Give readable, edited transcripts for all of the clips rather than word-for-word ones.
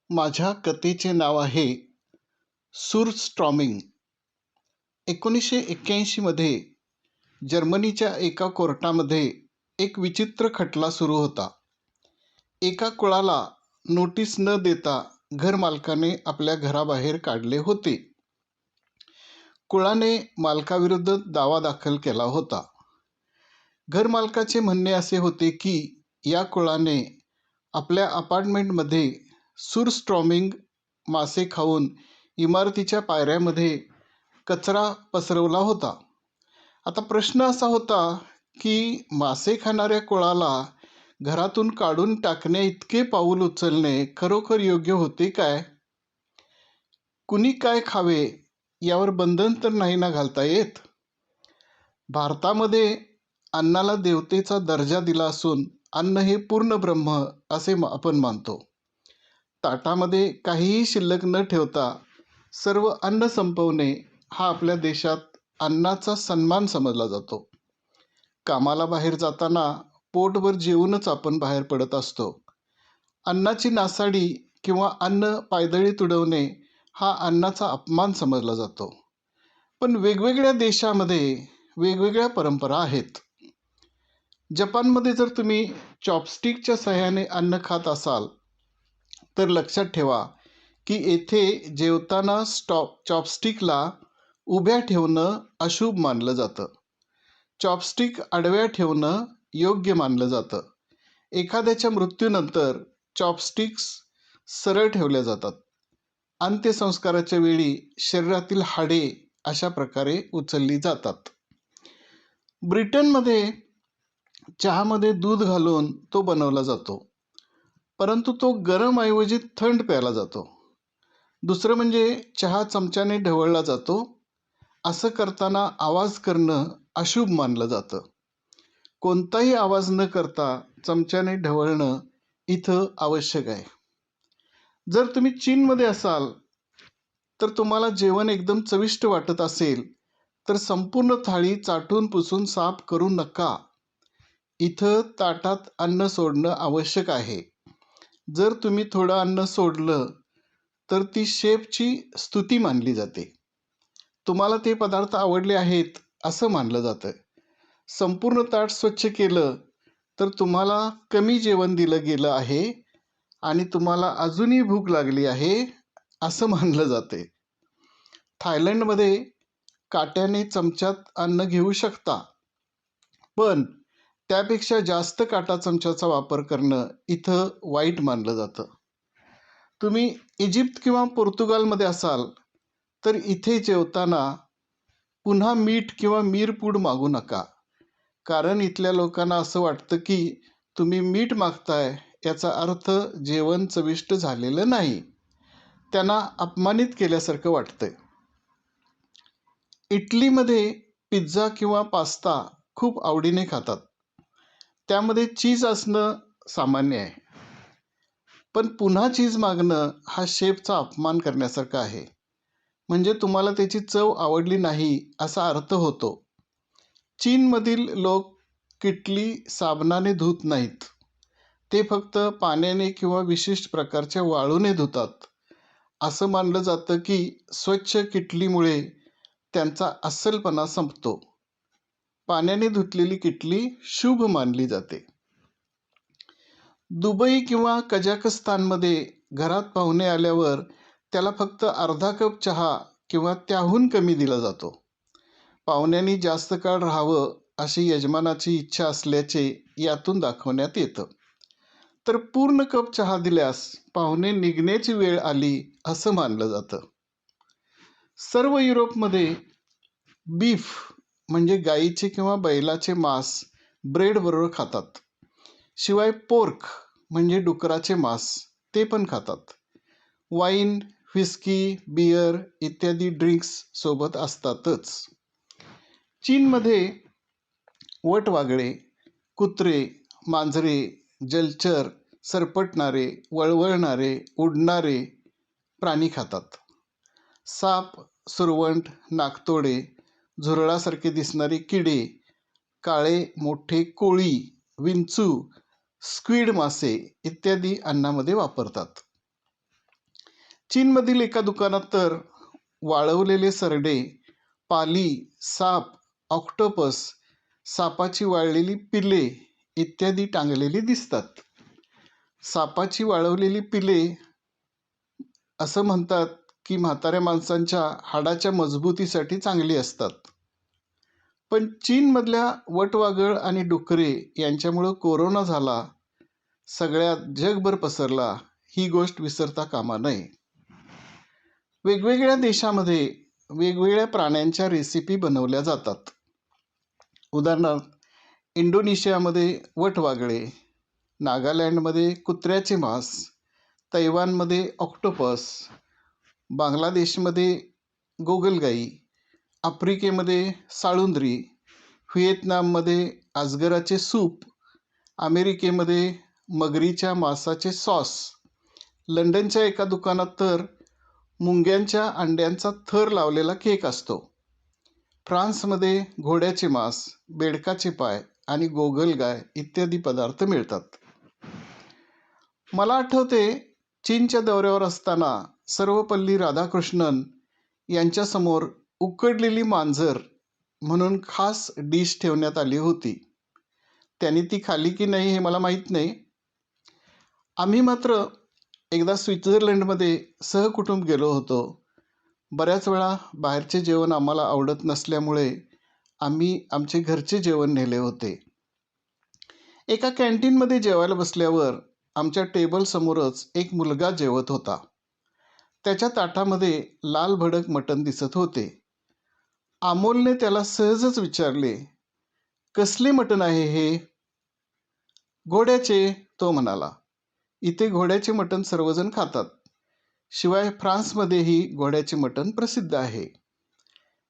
माझ्या कथेचे नाव आहे सुरस्ट्रॉमिंग. 1981 मध्ये जर्मनीच्या एका कोर्टामध्ये एक विचित्र खटला सुरू होता. एका कुळाला नोटीस न देता घरमालकाने आपल्या घराबाहेर काढले होते. कुळाने मालकाविरुद्ध दावा दाखल केला होता. घरमालकाचे म्हणणे असे होते की या कुळाने आपल्या अपार्टमेंटमध्ये सुरस्ट्रॉमिंग मासे खाऊन इमारतीच्या पायऱ्यामध्ये कचरा पसरवला होता. आता प्रश्न असा होता की मासे खाणाऱ्या कुळाला घरातून काढून टाकण्या इतके पाऊल उचलणे खरोखर योग्य होते काय? कुणी काय खावे यावर बंधन तर नाही ना घालता येत. भारतामध्ये अन्नाला देवतेचा दर्जा दिला असून अन्न हे पूर्ण ब्रह्म असे आपण मानतो. ताटामध्ये काहीही शिल्लक न ठेवता सर्व अन्न संपवणे हा आपल्या देशात अन्नाचा सन्मान समजला जातो. कामाला बाहेर जाताना पोटभर जेवूनच आपण बाहेर पडत असतो. अन्नाची नासाडी किंवा अन्न पायदळी तुडवणे हा अन्नाचा अपमान समजला जातो. पण वेगवेगळ्या देशामध्ये वेगवेगळ्या परंपरा आहेत. जपानमध्ये जर तुम्ही चॉपस्टिकच्या सहाय्याने अन्न खात असाल तर लक्षात ठेवा की येथे जेवताना चॉपस्टिकला उभ्या ठेवणं अशुभ मानलं जातं. चॉपस्टिक आडव्या ठेवणं योग्य मानलं जातं. एखाद्याच्या मृत्यूनंतर चॉपस्टिक्स सरळ ठेवल्या जातात. अंत्यसंस्काराच्या वेळी शरीरातील हाडे अशा प्रकारे उचलली जातात. ब्रिटनमध्ये चहामध्ये दूध घालून तो बनवला जातो, परंतु तो गरम ऐवजी थंड प्यायला जातो. दुसरं म्हणजे चहा चमच्याने ढवळला जातो. असं करताना आवाज करणं अशुभ मानलं जातं. कोणताही आवाज न करता चमच्याने ढवळणं इथं आवश्यक आहे. जर तुम्ही चीनमध्ये असाल तर तुम्हाला जेवण एकदम चविष्ट वाटत असेल तर संपूर्ण थाळी चाटून पुसून साफ करू नका. इथं ताटात अन्न सोडणं आवश्यक आहे. जर तुम्ही थोडं अन्न सोडलं तर ती शेफची स्तुती मानली जाते. तुम्हाला ते पदार्थ आवडले आहेत असं मानलं जातं. संपूर्ण ताट स्वच्छ केलं तर तुम्हाला कमी जेवण दिलं गेलं आहे आणि तुम्हाला अजूनही भूक लागली आहे असं मानलं जाते. थायलंडमध्ये काट्याने चमच्यात अन्न घेऊ शकता, पण त्यापेक्षा जास्त काटा चमच्याचा वापर करणं इथं वाईट मानलं जातं. तुम्ही इजिप्त किंवा पोर्तुगालमध्ये असाल तर इथे जेवताना पुन्हा मीठ किंवा मिरपूड मागू नका, कारण इथल्या लोकांना असं वाटतं की तुम्ही मीठ मागताय याचा अर्थ जेवण चविष्ट झालेलं नाही. त्यांना अपमानित केल्यासारखं वाटतंय. इटलीमध्ये पिझ्झा किंवा पास्ता खूप आवडीने खातात. त्यामध्ये चीज असणं सामान्य आहे, पण पुन्हा चीज मागणं हा शेफचा अपमान करण्यासारखं आहे. म्हणजे तुम्हाला त्याची चव आवडली नाही असा अर्थ होतो. चीनमधील लोक किटली साबणाने धुत नाहीत. ते फक्त पाण्याने किंवा विशिष्ट प्रकारच्या वाळूने धुतात. असं मानलं जातं की स्वच्छ किटलीमुळे त्यांचा अस्सलपणा संपतो. पाण्याने धुतलेली किटली शुभ मानली जाते. दुबई किंवा कझाकस्तानमध्ये घरात पाहुणे आल्यावर त्याला फक्त अर्धा कप चहा किंवा त्याहून कमी दिला जातो. पाहुण्यांनी जास्त काळ राहावं अशी यजमानाची इच्छा असल्याचे यातून दाखवण्यात येतं. तर पूर्ण कप चहा दिल्यास पाहुणे निघण्याची वेळ आली असं मानलं जातं. सर्व युरोपमध्ये बीफ म्हणजे गाईचे किंवा बैलाचे मांस ब्रेडबरोबर खातात. शिवाय पोर्क म्हणजे डुकराचे मांस ते पण खातात. वाईन, व्हिस्की, बियर इत्यादी ड्रिंक्स सोबत असतातच. चीनमध्ये वटवाघळे, कुत्रे, मांजरे, जलचर, सरपटणारे, वळवळणारे, उडणारे प्राणी खातात. साप, सुरवंट, नाकतोडे, झुरळासारखे दिसणारे किडे, काळे मोठे कोळी, विंचू, स्क्विड मासे इत्यादी अन्नामध्ये वापरतात. चीनमधील एका दुकानात तर वाळवलेले सरडे, पाली, साप, ऑक्टोपस, सापाची वाळलेली पिले इत्यादी टांगलेली दिसतात. सापाची वाळवलेली पिले असं म्हणतात की म्हाताऱ्या माणसांच्या हाडाच्या मजबूतीसाठी चांगली असतात. पण चीनमधल्या वटवाघळ आणि डुकरे यांच्यामुळं कोरोना झाला, सगळ्यात जगभर पसरला, ही गोष्ट विसरता कामा नये. वेगवेगळ्या देशामध्ये वेगवेगळ्या प्राण्यांच्या रेसिपी बनवल्या जातात. उदाहरणार्थ इंडोनेशियामध्ये वटवाघळे, नागालँडमध्ये कुत्र्याचे मांस, तैवानमध्ये ऑक्टोपस, बांगलादेशमध्ये गोगलगाई, आफ्रिकेमध्ये साळुंद्री, व्हिएतनाममध्ये अजगराचे सूप, अमेरिकेमध्ये मगरीच्या मांसाचे सॉस, लंडनच्या एका दुकानात तर मुंग्यांच्या अंड्यांचा थर लावलेला केक असतो. फ्रान्समध्ये घोड्याचे मांस, बेडकाचे पाय आणि गोगलगाय इत्यादी पदार्थ मिळतात. मला आठवते चीनच्या दौऱ्यावर असताना सर्वपल्ली राधाकृष्णन यांच्यासमोर उकडलेली मांजर म्हणून खास डिश ठेवण्यात आली होती. त्यांनी ती खाल्ली की नाही हे मला माहीत नाही. आम्ही मात्र एकदा स्वित्झर्लंडमध्ये सहकुटुंब गेलो होतो. बऱ्याच वेळा बाहेरचे जेवण आम्हाला आवडत नसल्यामुळे आम्ही आमचे घरचे जेवण नेले होते. एका कॅन्टीनमध्ये जेवायला बसल्यावर आमच्या टेबलसमोरच एक मुलगा जेवत होता. त्याच्या ताटामध्ये लाल भडक मटण दिसत होते. अमोलने त्याला सहजच विचारले, कसले मटण आहे हे? घोड्याचे, तो म्हणाला. इथे घोड्याचे मटण सर्वजण खातात. शिवाय फ्रान्समध्येही घोड्याचे मटण प्रसिद्ध आहे.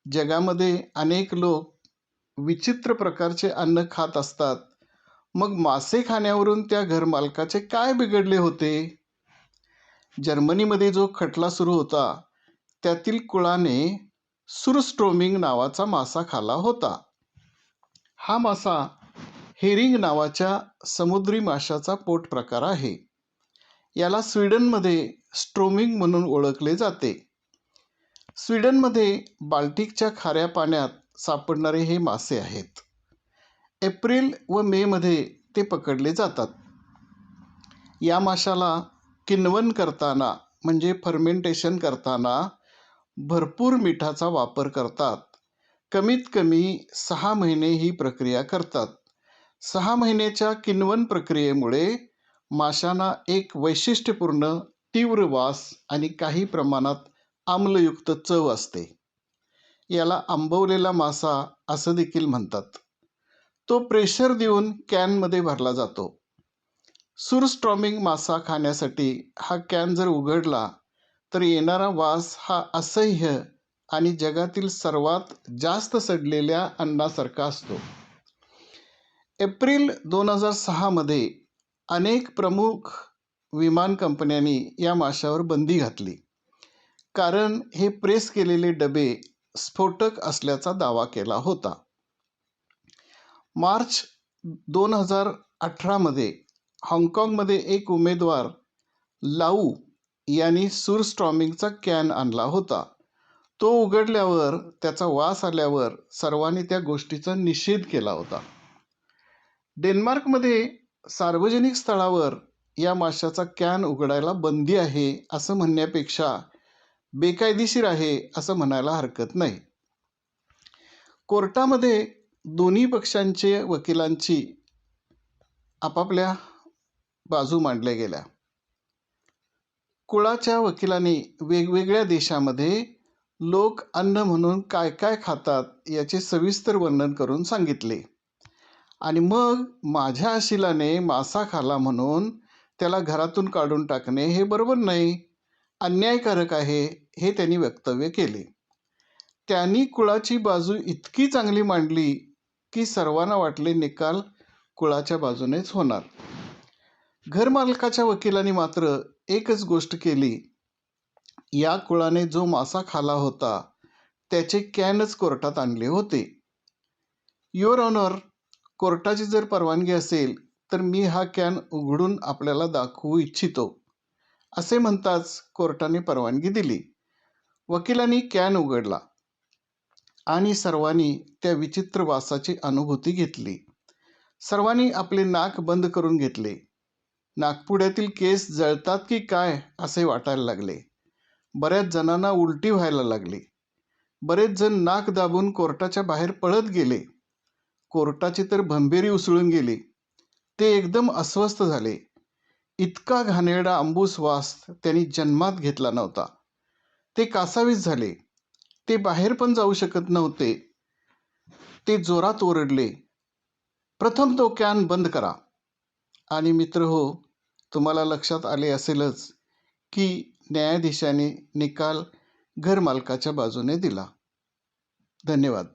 जगामध्ये अनेक लोक विचित्र प्रकारचे अन्न खात असतात. मग मासे खाण्यावरून त्या घरमालकाचे काय बिघडले होते? जर्मनीमध्ये जो खटला सुरू होता त्यातील कुळाने सुरस्ट्रोमिंग नावाचा मासा खाल्ला होता. हा मासा हेरिंग नावाच्या समुद्री माशाचा पोट प्रकार आहे. याला स्वीडनमध्ये स्ट्रोमिंग म्हणून ओळखले जाते. स्वीडनमध्ये बाल्टिकच्या खाऱ्या पाण्यात सापडणारे हे मासे आहेत. एप्रिल व मेमध्ये ते पकडले जातात. या माशाला किण्वन करताना म्हणजे फर्मेंटेशन करताना भरपूर मिठाचा वापर करतात. कमीत कमी 6 महिने ही प्रक्रिया करतात. 6 महिन्याच्या किण्वन प्रक्रियेमुळे माशांना एक वैशिष्ट्यपूर्ण तीव्र वास आणि काही प्रमाणात आम्लयुक्त चव असते. याला आंबवलेला मासा असं देखील म्हणतात. तो प्रेशर देऊन कॅनमध्ये भरला जातो. सुरस्ट्रॉमिंग मासा खाण्यासाठी हा कॅन जर उघडला तर येणारा वास हा असह्य आणि जगातील सर्वात जास्त सडलेल्या अन्नासारखा असतो. एप्रिल 2006 मध्ये अनेक प्रमुख विमान कंपन्यांनी या माशावर बंदी घातली, कारण हे प्रेस केलेले डबे स्फोटक असल्याचा दावा केला होता. मार्च 2018 मध्ये हाँगकाँगमध्ये एक उमेदवार लाऊ यांनी सुरस्ट्रॉमिंगचा कॅन आणला होता. तो उघडल्यावर त्याचा वास आल्यावर सर्वांनी त्या गोष्टीचा निषेध केला होता. डेन्मार्कमध्ये सार्वजनिक स्थळावर या माशाचा कॅन उघडायला बंदी आहे असं म्हणण्यापेक्षा बेकायदेशीर आहे असं म्हणायला हरकत नाही. कोर्टामध्ये दोन्ही पक्षांचे वकिलांची आपापल्या बाजू मांडल्या गेल्या. कुळाच्या वकिलांनी वेगवेगळ्या देशामध्ये लोक अन्न म्हणून काय काय खातात याचे सविस्तर वर्णन करून सांगितले. आणि मग माझ्या अशिलाने मासा खाला म्हणून त्याला घरातून काढून टाकणे हे बरोबर नाही, अन्यायकारक आहे, हे त्यांनी वक्तव्य केले. त्यांनी कुळाची बाजू इतकी चांगली मांडली की सर्वांना वाटले निकाल कुळाच्या बाजूनेच होणार. घरमालकाच्या वकिलांनी मात्र एकच गोष्ट केली, या कुळाने जो मासा खाला होता त्याचे कॅनच कोर्टात आणले होते. युअर ऑनर, कोर्टाची जर परवानगी असेल तर मी हा कॅन उघडून आपल्याला दाखवू इच्छितो. असे म्हणताच कोर्टाने परवानगी दिली. वकिलांनी कॅन उघडला आणि सर्वांनी त्या विचित्र वासाची अनुभूती घेतली. सर्वांनी आपले नाक बंद करून घेतले. नाकपुड्यातील केस जळतात की काय असे वाटायला लागले. बऱ्याच जणांना उलटी व्हायला लागली. बरेच जण नाक दाबून कोर्टाच्या बाहेर पळत गेले. कोर्टाची तर भंभेरी उसळून गेली. ते एकदम अस्वस्थ झाले. इतका घाणेरडा आंबूस वास त्यांनी जन्मात घेतला नव्हता. ते कासावीस झाले. ते बाहेर पण जाऊ शकत नव्हते. ते जोरात ओरडले, प्रथम तो कॅन बंद करा. आणि मित्र हो, तुम्हाला लक्षात आले असेलच की न्यायाधीशाने निकाल घरमालकाच्या बाजूने दिला. धन्यवाद.